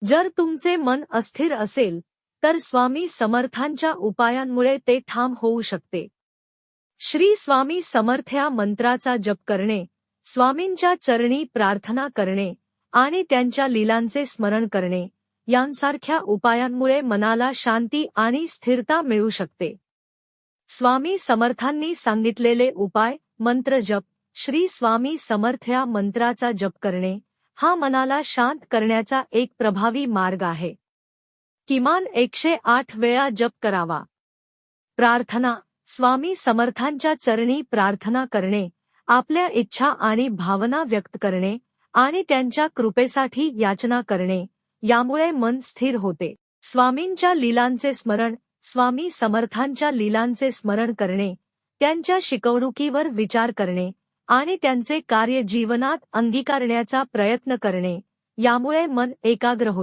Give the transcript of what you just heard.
जर तुमचे मन अस्थिर असेल तर स्वामी समर्थांच्या उपायांमुळे ते ठाम होऊ शकते. श्री स्वामी समर्थ या मंत्राचा जप करणे, स्वामींच्या चरणी प्रार्थना करणे आणि त्यांच्या लीलांचे स्मरण करणे यांसारख्या उपायांमुळे मनाला शांती आणि स्थिरता मिळू शकते. स्वामी समर्थांनी सांगितलेले उपाय मंत्र जप. श्री स्वामी समर्थ या मंत्राचा जप करणे हा मनाला शांत करण्याचा एक प्रभावी मार्ग आहे. किमान 108 वेळा जप करावा. प्रार्थना. स्वामी समर्थांच्या चरणी प्रार्थना करणे, आपल्या इच्छा आणि भावना व्यक्त करणे आणि त्यांच्या कृपेसाठी याचना करणे यामुळे मन स्थिर होते. स्वामींच्या लीलांचे स्मरण. स्वामी समर्थांच्या लीलांचे स्मरण करणे, त्यांच्या शिकवणुकीवर विचार करणे आणि त्यांचे कार्य जीवनात अंगीकारण्याचा प्रयत्न करणे यामुळे मन एकाग्र होते.